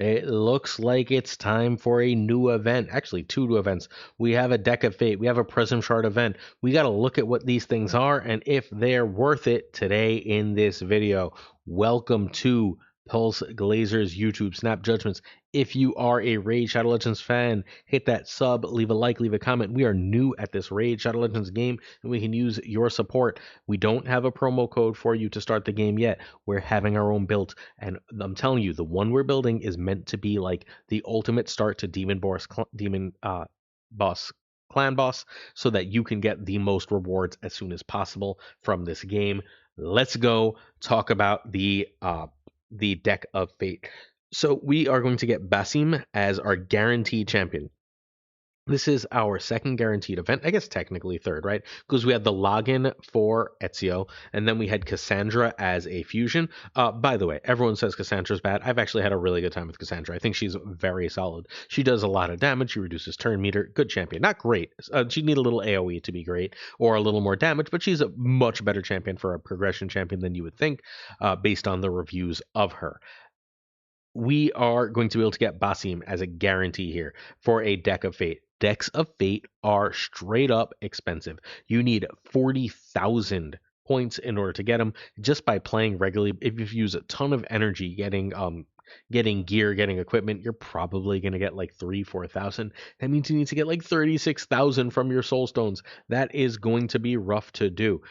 It looks like it's time for a new event. Actually, two new events. We have a Deck of Fate. We have a Prism Shard event. We got to look at what these things are and if they're worth it today in this video. Welcome to Pulse Glazer's YouTube Snap Judgments. If you are a Raid Shadow Legends fan, hit that sub, leave a like, leave a comment. We are new at this Raid Shadow Legends game, and we can use your support. We don't have a promo code for you to start the game yet. We're having our own build, and I'm telling you, the one we're building is meant to be like the ultimate start to Boss Clan Boss, so that you can get the most rewards as soon as possible from this game. Let's go talk about the Deck of Fate. So we are going to get Basim as our guaranteed champion. This is our second guaranteed event. I guess technically third, right? Because we had the login for Ezio, and then we had Cassandra as a fusion. By the way, everyone says Cassandra's bad. I've actually had a really good time with Cassandra. I think she's very solid. She does a lot of damage. She reduces turn meter. Good champion. Not great. She'd need a little AoE to be great, or a little more damage, but she's a much better champion for a progression champion than you would think, based on the reviews of her. We are going to be able to get Basim as a guarantee here for a Deck of Fate. Decks of Fate are straight up expensive. You need 40,000 points in order to get them just by playing regularly. If you use a ton of energy getting gear, getting equipment, you're probably going to get like 4,000. That means you need to get like 36,000 from your soul stones. That is going to be rough to do.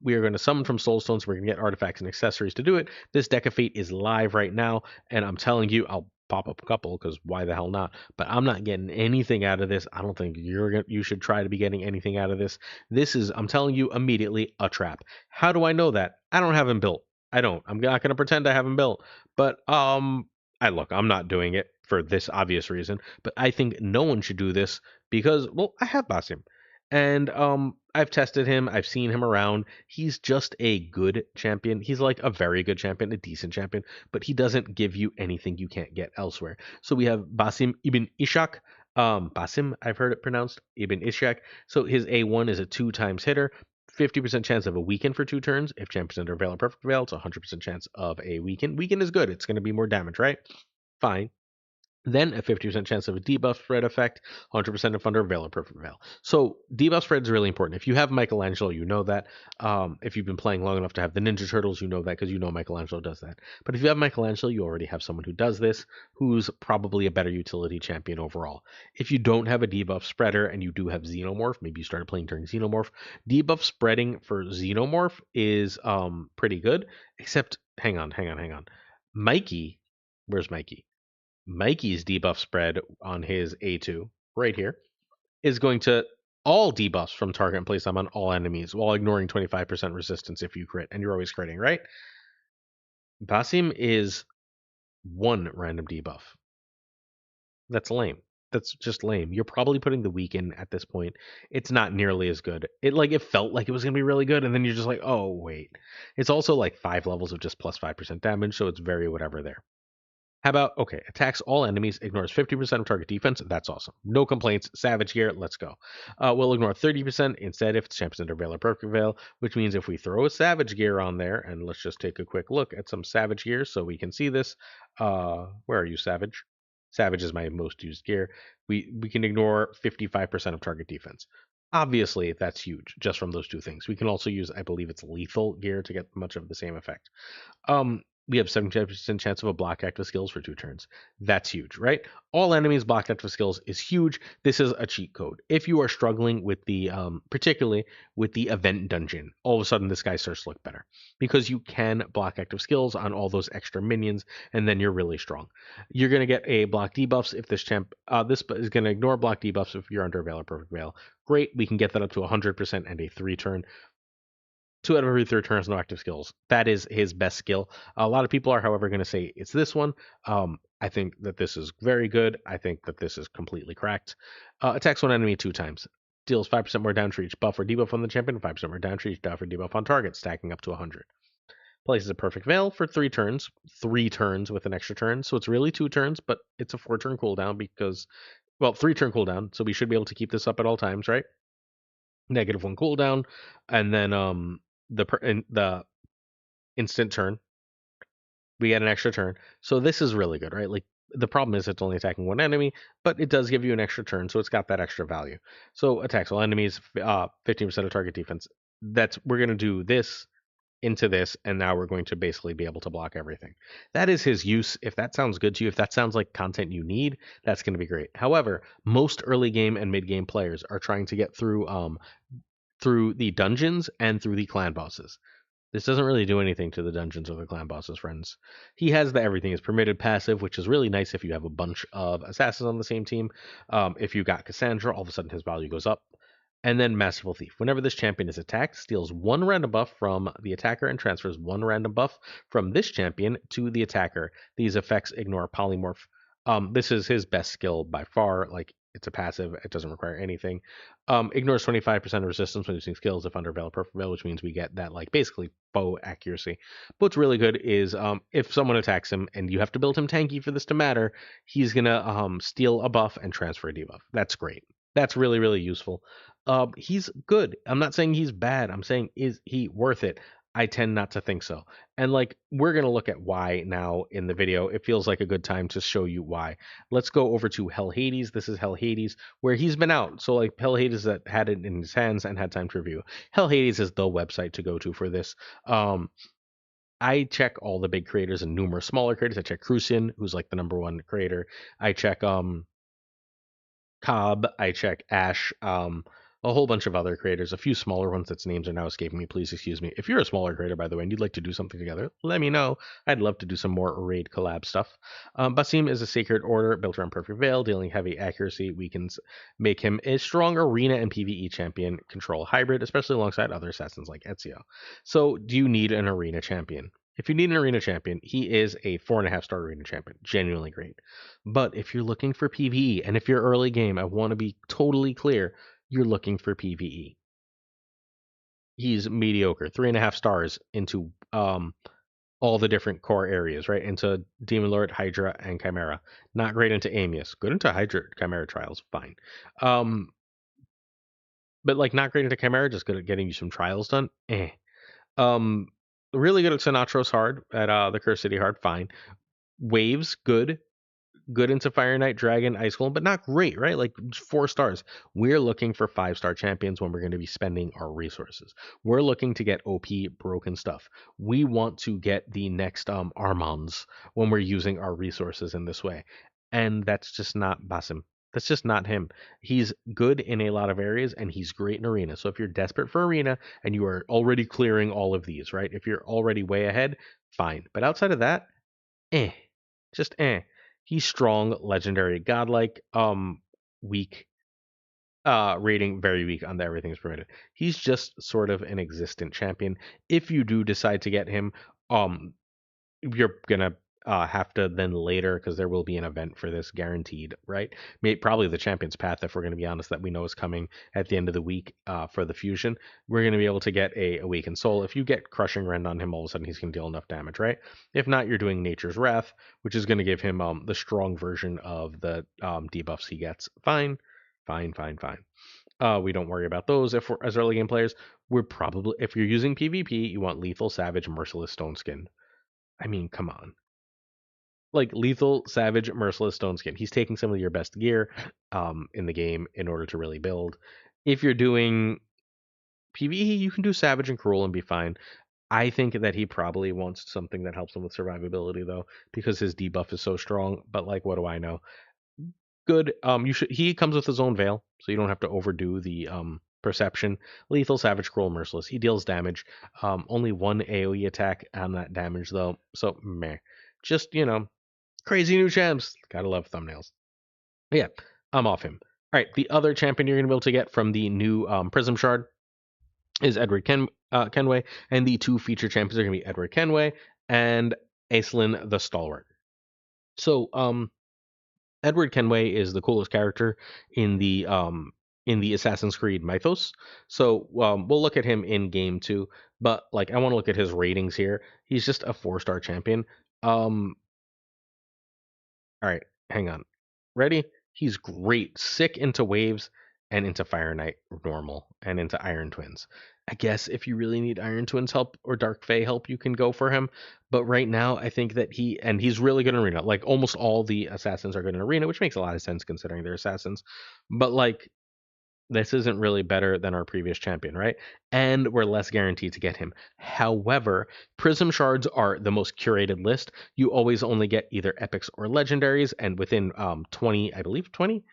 We are going to summon from soul stones. We're going to get artifacts and accessories to do it. This Deck of Fate is live right now, and I'm telling you, I'll pop up a couple because why the hell not? But I'm not getting anything out of this. I don't think you should try to be getting anything out of this. This is, I'm telling you immediately, a trap. How do I know that? I don't have him built. I don't. I'm not going to pretend I have him built. But I'm not doing it for this obvious reason. But I think no one should do this because, well, I have Basim, and I've tested him. I've seen him around. He's just a good champion. He's like a very good champion, a decent champion, but he doesn't give you anything you can't get elsewhere. So we have Basim ibn Ishak. Basim, I've heard it pronounced Ibn Ishak. So his A1 is a 2 times hitter. 50% chance of a weaken for 2 turns. If champions under Veil or Perfect Veil, it's a 100% chance of a weaken. Weaken is good. It's going to be more damage, right? Fine. Then a 50% chance of a debuff spread effect, 100% if under Veil or Perfect Veil. So debuff spread is really important. If you have Michelangelo, you know that. If you've been playing long enough to have the Ninja Turtles, you know that because you know Michelangelo does that. But if you have Michelangelo, you already have someone who does this, who's probably a better utility champion overall. If you don't have a debuff spreader and you do have Xenomorph, maybe you started playing during Xenomorph, debuff spreading for Xenomorph is pretty good, except hang on. Mikey, where's Mikey? Mikey's debuff spread on his A2 right here is going to all debuffs from target and place them on all enemies while ignoring 25% resistance if you crit, and you're always critting, right? Basim is one random debuff. That's lame. That's just lame. You're probably putting the weaken at this point. It's not nearly as good. It felt like it was gonna be really good, and then you're just like, oh wait. It's also like 5 levels of just plus 5% damage, so it's very whatever there. How about, okay, attacks all enemies, ignores 50% of target defense. That's awesome. No complaints. Savage gear, let's go. We'll ignore 30% instead if it's champions under Veil or Perfect Veil, which means if we throw a Savage gear on there, and let's just take a quick look at some Savage gear so we can see this. Where are you, Savage? Savage is my most used gear. We can ignore 55% of target defense. Obviously, that's huge just from those two things. We can also use, I believe it's lethal gear to get much of the same effect. We have 70% chance of a block active skills for 2 turns. That's huge, right? All enemies block active skills is huge. This is a cheat code. If you are struggling with the, particularly with the event dungeon, all of a sudden this guy starts to look better because you can block active skills on all those extra minions, and then you're really strong. You're gonna get a block debuffs if this champ. This is gonna ignore block debuffs if you're under Veil or Perfect Veil. Great, we can get that up to 100% and a 3 turn. 2 out of every 3 turns has no active skills. That is his best skill. A lot of people are, however, going to say it's this one. I think that this is very good. I think that this is completely cracked. Attacks one enemy 2 times. Deals 5% more damage for each buff or debuff on the champion, 5% more damage for each buff or debuff on target, stacking up to 100. Places a perfect veil for 3 turns, 3 turns with an extra turn. So it's really 2 turns, but it's a 4 turn cooldown because, well, 3 turn cooldown. So we should be able to keep this up at all times, right? -1 cooldown, and then the instant turn, we get an extra turn. So this is really good, right? Like The problem is it's only attacking one enemy, but it does give you an extra turn, so it's got that extra value. So attacks all enemies, 15% of target defense. That's we're gonna do this into this, and now we're going to basically be able to block everything. That is his use. If that sounds good to you, if that sounds like content you need, that's going to be great. However, most early game and mid game players are trying to get through the dungeons and through the clan bosses. This doesn't really do anything to the dungeons or the clan bosses, friends. He has the everything is permitted passive, which is really nice if you have a bunch of assassins on the same team. If you got Cassandra, all of a sudden his value goes up. And then Masterful Thief. Whenever this champion is attacked, steals one random buff from the attacker and transfers one random buff from this champion to the attacker. These effects ignore polymorph. This is his best skill by far. Like, it's a passive, it doesn't require anything. Ignores 25% of resistance when using skills if under Veil Perfect Veil, which means we get that, like, basically bow accuracy. But what's really good is if someone attacks him and you have to build him tanky for this to matter, he's gonna steal a buff and transfer a debuff. That's great. That's really, really useful. He's good. I'm not saying he's bad. I'm saying, is he worth it? I tend not to think so. And like, we're going to look at why now in the video. It feels like a good time to show you why. Let's go over to Hell Hades. This is Hell Hades, where he's been out. So like, Hell Hades that had it in his hands and had time to review. Hell Hades is the website to go to for this. I check all the big creators and numerous smaller creators. I check Crucian, who's like the #1 creator. I check Cobb, I check Ash, a whole bunch of other creators, a few smaller ones that's names are now escaping me. Please excuse me. If you're a smaller creator, by the way, and you'd like to do something together, let me know. I'd love to do some more raid collab stuff. Basim is a sacred order built around Perfect Veil, dealing heavy accuracy. We can make him a strong arena and PvE champion, control hybrid, especially alongside other assassins like Ezio. So, do you need an arena champion? If you need an arena champion, he is a 4.5 star arena champion. Genuinely great. But if you're looking for PvE, and if you're early game, I want to be totally clear, you're looking for PvE. He's mediocre, 3.5 stars into all the different core areas, right? Into Demon Lord, Hydra, and Chimera. Not great into Amius. Good into Hydra, Chimera trials, fine. But like not great into Chimera, just good at getting you some trials done. Eh. Um, really good at Sinatra's hard, at the Curse City hard, fine. Waves, good into Fire Knight, Dragon, Ice Golem, but not great, right? Like 4 stars. We're looking for 5 star champions when we're going to be spending our resources. We're looking to get OP broken stuff. We want to get the next Armands when we're using our resources in this way. And that's just not Basim. That's just not him. He's good in a lot of areas and he's great in arena. So if you're desperate for arena and you are already clearing all of these, right? If you're already way ahead, fine. But outside of that, eh. Just eh. He's strong, legendary, godlike, weak, rating very weak on the everything's permitted. He's just sort of an existent champion. If you do decide to get him, um, you're gonna have to then later because there will be an event for this guaranteed, right? Probably the Champion's Path, if we're going to be honest, that we know is coming at the end of the week for the fusion. We're going to be able to get a Awakened Soul. If you get Crushing Rend on him, all of a sudden he's going to deal enough damage, right? If not, you're doing Nature's Wrath, which is going to give him the strong version of the debuffs he gets. Fine, fine, fine, fine. We don't worry about those if we're as early game players. We're probably, if you're using PvP, you want Lethal, Savage, Merciless, Stone Skin. I mean, come on. Like Lethal, Savage, Merciless, Stone Skin. He's taking some of your best gear in the game in order to really build. If you're doing PvE, you can do Savage and Cruel and be fine. I think that he probably wants something that helps him with survivability though, because his debuff is so strong. But like, what do I know? Good. He comes with his own veil, so you don't have to overdo the perception. Lethal, Savage, Cruel, Merciless. He deals damage. Only one AoE attack on that damage though, so meh. Just crazy new champs. Gotta love thumbnails. But yeah, I'm off him. All right, the other champion you're gonna be able to get from the new Prism Shard is Edward Kenway, and the 2 feature champions are gonna be Edward Kenway and Aislinn the Stalwart. So Edward Kenway is the coolest character in the Assassin's Creed mythos. So we'll look at him in game 2, but like I want to look at his ratings here. He's just a 4 star champion. All right, hang on. Ready? He's great. Sick into waves and into Fire Knight normal and into Iron Twins. I guess if you really need Iron Twins help or Dark Fae help, you can go for him. But right now, I think that he's really good in arena. Like almost all the assassins are good in arena, which makes a lot of sense considering they're assassins. But like this isn't really better than our previous champion, right? And we're less guaranteed to get him. However, Prism Shards are the most curated list. You always only get either epics or legendaries, and within 20, I believe 20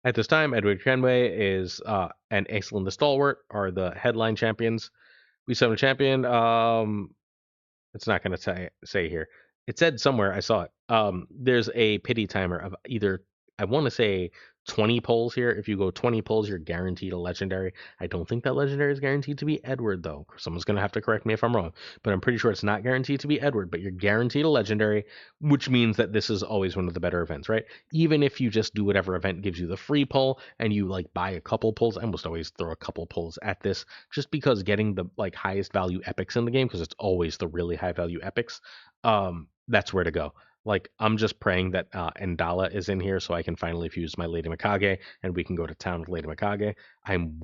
at this time. Edward Kenway is and Aislinn the Stalwart are the headline champions. We summon a champion. It's not going to say here. It said somewhere I saw it. There's a pity timer of either I want to say 20 pulls here. If you go 20 pulls, you're guaranteed a legendary. I don't think that legendary is guaranteed to be Edward though. Someone's going to have to correct me if I'm wrong, but I'm pretty sure it's not guaranteed to be Edward. But you're guaranteed a legendary, which means that this is always one of the better events, right? Even if you just do whatever event gives you the free pull and you like buy a couple pulls, I almost always throw a couple pulls at this just because getting the like highest value epics in the game, because it's always the really high value epics, that's where to go. Like I'm just praying that Endala is in here so I can finally fuse my Lady Mikage and we can go to town with Lady Mikage. I'm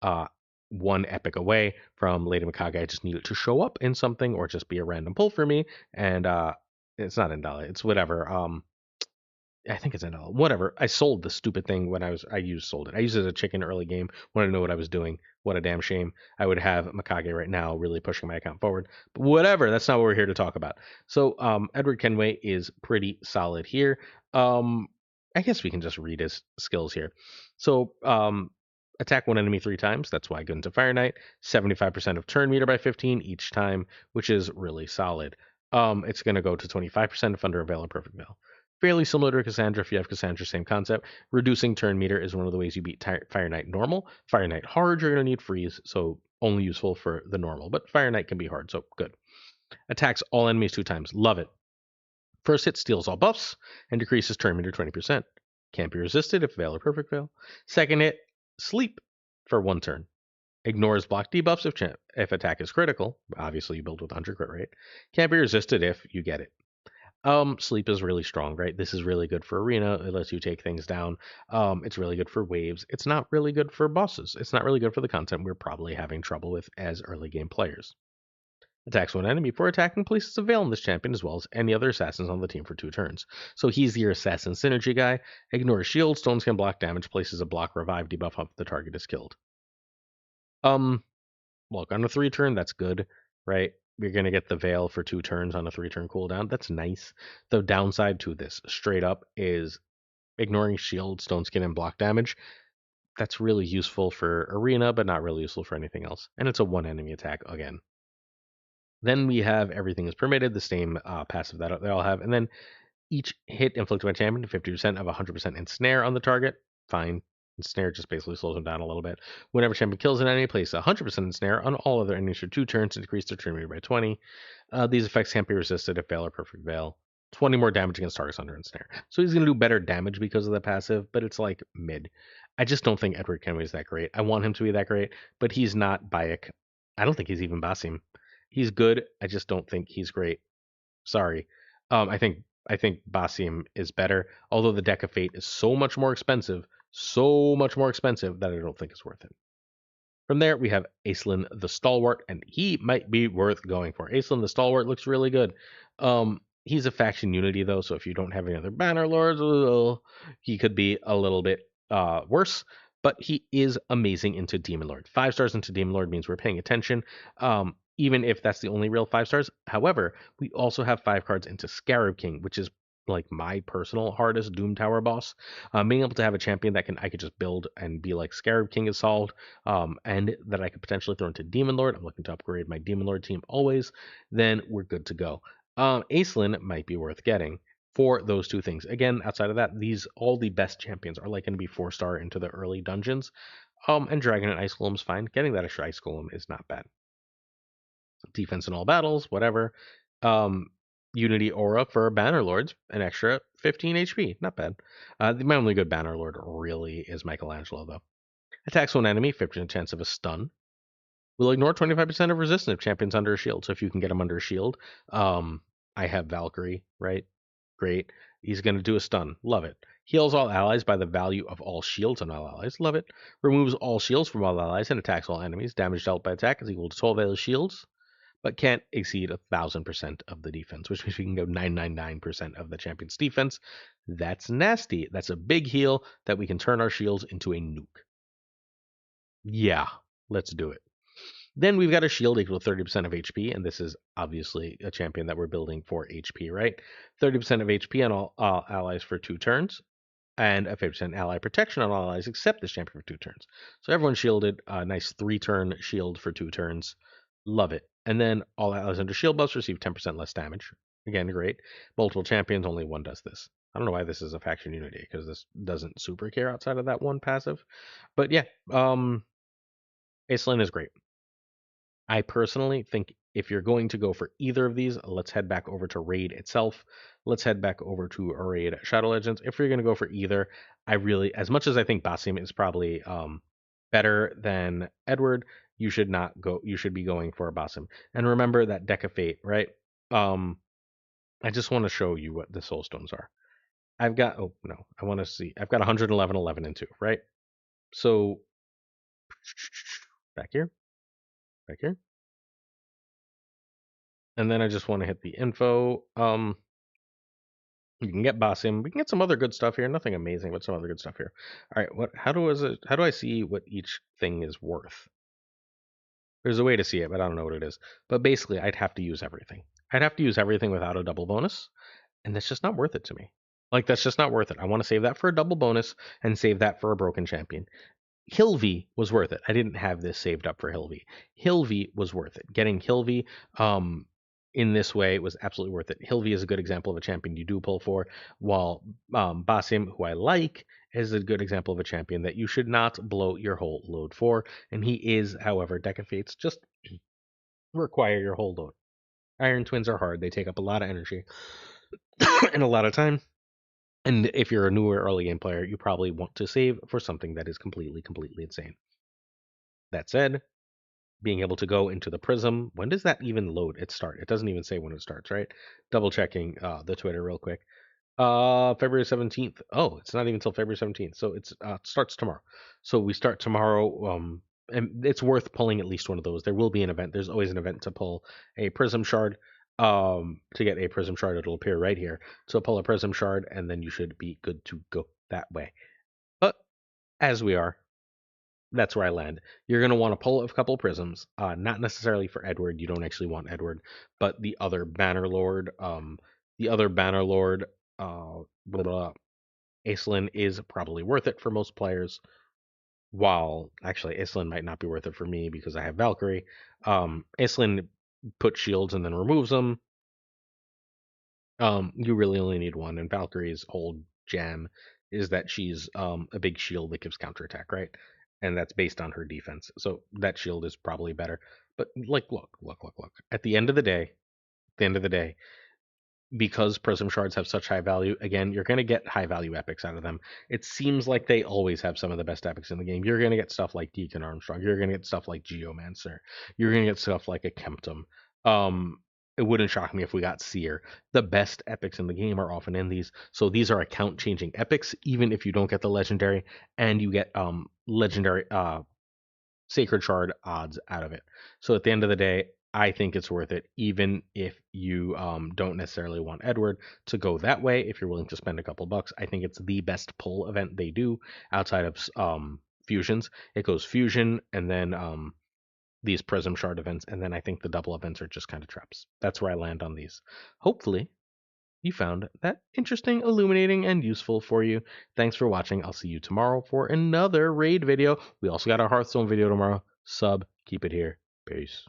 uh one epic away from Lady Mikage. I just need it to show up in something or just be a random pull for me. And it's not Endala, it's whatever. I think it's an L. Whatever. I sold the stupid thing when sold it. I used it as a chicken early game when I didn't know what I was doing. What a damn shame. I would have Mikage right now really pushing my account forward. But whatever, that's not what we're here to talk about. So Edward Kenway is pretty solid here. I guess we can just read his skills here. So attack one enemy 3 times. That's why I go into Fire Knight. 75% of turn meter by 15 each time, which is really solid. It's going to go to 25% if under a Veil or Perfect Veil. Fairly similar to Cassandra if you have Cassandra, same concept. Reducing turn meter is one of the ways you beat Fire Knight normal. Fire Knight hard, you're going to need freeze, so only useful for the normal. But Fire Knight can be hard, so good. Attacks all enemies 2 times. Love it. First hit steals all buffs and decreases turn meter 20%. Can't be resisted if Veil or Perfect Veil. Second hit, sleep for 1 turn. Ignores block debuffs if attack is critical. Obviously, you build with 100 crit rate. Can't be resisted if you get it. Sleep is really strong, right? This is really good for arena. It lets you take things down. It's really good for waves. It's not really good for bosses. It's not really good for the content we're probably having trouble with as early game players. Attacks one enemy before attacking, places a veil on this champion as well as any other assassins on the team for 2 turns. So he's your assassin synergy guy. Ignores shield, stones can block damage, places a block revive debuff if the target is killed. Look, on a 3 turn, that's good, right? You're going to get the Veil for 2 turns on a 3 turn cooldown. That's nice. The downside to this, straight up, is ignoring shield, stone skin, and block damage. That's really useful for arena, but not really useful for anything else. And it's a 1 enemy attack again. Then we have everything is permitted, the same passive that they all have. And then each hit inflicted by champion, 50% of 100% ensnare on the target. Fine. Ensnare just basically slows them down a little bit. Whenever champion kills an enemy, place 100% ensnare on all other enemies for 2 turns to decrease their turn meter by 20. These effects can't be resisted if Veil or Perfect Veil. 20 more damage against targets under ensnare. So he's going to do better damage because of the passive, but it's like mid. I just don't think Edward Kenway is that great. I want him to be that great, but he's not Bayek. I don't think he's even Basim. He's good. I just don't think he's great. Sorry. I think Basim is better, although the Deck of Fate is so much more expensive that I don't think it's worth it. From there, we have Aislinn the Stalwart, and he might be worth going for. Aislinn the Stalwart looks really good. He's a faction unity though, so if you don't have any other banner lords, he could be a little bit worse. But he is amazing into Demon Lord. 5 stars into Demon Lord means we're paying attention. Even if that's the only real 5 stars. However, we also have 5 cards into Scarab King, which is like my personal hardest Doom Tower boss. Being able to have a champion that I could just build and be like Scarab King is solved, and that I could potentially throw into Demon Lord. I'm looking to upgrade my Demon Lord team always. Then we're good to go. Aislinn might be worth getting for those 2 things. Again, outside of that, all the best champions are like going to be 4-star into the early dungeons. And Dragon and Ice Golem is fine. Getting that extra Ice Golem is not bad. Defense in all battles, whatever. Unity Aura for Banner Lords, an extra 15 HP. Not bad. My only good Banner Lord really is Michelangelo, though. Attacks one enemy, 50% chance of a stun. Will ignore 25% of resistance if champion's under a shield. So if you can get him under a shield, I have Valkyrie, right? Great. He's going to do a stun. Love it. Heals all allies by the value of all shields on all allies. Love it. Removes all shields from all allies and attacks all enemies. Damage dealt by attack is equal to 12 allies shields, but can't exceed 1,000% of the defense, which means we can go 999% of the champion's defense. That's nasty. That's a big heal that we can turn our shields into a nuke. Yeah, let's do it. Then we've got a shield equal to 30% of HP, and this is obviously a champion that we're building for HP, right? 30% of HP on all allies for 2 turns, and a 50% ally protection on all allies except this champion for 2 turns. So everyone's shielded, a nice 3-turn shield for 2 turns. Love it. And then all allies under shield buffs receive 10% less damage. Again, great. Multiple champions, only one does this. I don't know why this is a faction unity, because this doesn't super care outside of that one passive. But yeah, Aislinn is great. I personally think if you're going to go for either of these, let's head back over to Raid itself. Let's head back over to Raid Shadow Legends. If you're going to go for either, I really, as much as I think Basim is probably better than Edward, you should not go. You should be going for a Basim. And remember that Deck of Fate, right? I just want to show you what the Soul Stones are. I've got. Oh no, I want to see. I've got 111, 11, and 2, right? So back here, back here. And then I just want to hit the info. You can get Basim. We can get some other good stuff here. Nothing amazing, but some other good stuff here. All right, what? How do I see what each thing is worth? There's a way to see it, but I don't know what it is. But basically, I'd have to use everything. I'd have to use everything without a double bonus, and that's just not worth it to me. Like that's just not worth it. I want to save that for a double bonus and save that for a broken champion. Hilvy was worth it. I didn't have this saved up for Hilvy. Hilvy was worth it. Getting Hilvy in this way was absolutely worth it. Hilvy is a good example of a champion you do pull for, while Basim, who I like, is a good example of a champion that you should not blow your whole load for. And he is, however, Deck of Fates just require your whole load. Iron Twins are hard. They take up a lot of energy and a lot of time. And if you're a newer early game player, you probably want to save for something that is completely insane. That said, being able to go into the prism, when does that even load? It start. It doesn't even say when it starts, right? Double checking the Twitter real quick. February 17th. Oh, it's not even until February 17th. So it starts tomorrow. So we start tomorrow. And it's worth pulling at least one of those. There will be an event. There's always an event to pull a prism shard. To get a prism shard, it'll appear right here. So pull a prism shard, and then you should be good to go that way. But as we are, that's where I land. You're going to want to pull a couple prisms, not necessarily for Edward. You don't actually want Edward, but the other Banner Lord, blah, blah, Aislinn is probably worth it for most players. While actually Aislinn might not be worth it for me because I have Valkyrie. Aislinn puts shields and then removes them. You really only need one, and Valkyrie's whole jam is that she's a big shield that gives counterattack, right? And that's based on her defense. So that shield is probably better. But like, look. At the end of the day, because prism shards have such high value, again, you're going to get high value epics out of them. It seems like they always have some of the best epics in the game. You're going to get stuff like Deacon Armstrong. You're going to get stuff like Geomancer. You're going to get stuff like a Kemptum. It wouldn't shock me if we got Seer. The best epics in the game are often in these. So these are account changing epics, even if you don't get the legendary, and you get legendary sacred shard odds out of it. So at the end of the day, I think it's worth it, even if you don't necessarily want Edward to go that way. If you're willing to spend a couple bucks, I think it's the best pull event they do outside of fusions. It goes fusion and then these prism shard events, and then I think the double events are just kind of traps. That's where I land on these. Hopefully, you found that interesting, illuminating, and useful for you. Thanks for watching. I'll see you tomorrow for another raid video. We also got our Hearthstone video tomorrow. Sub, keep it here. Peace.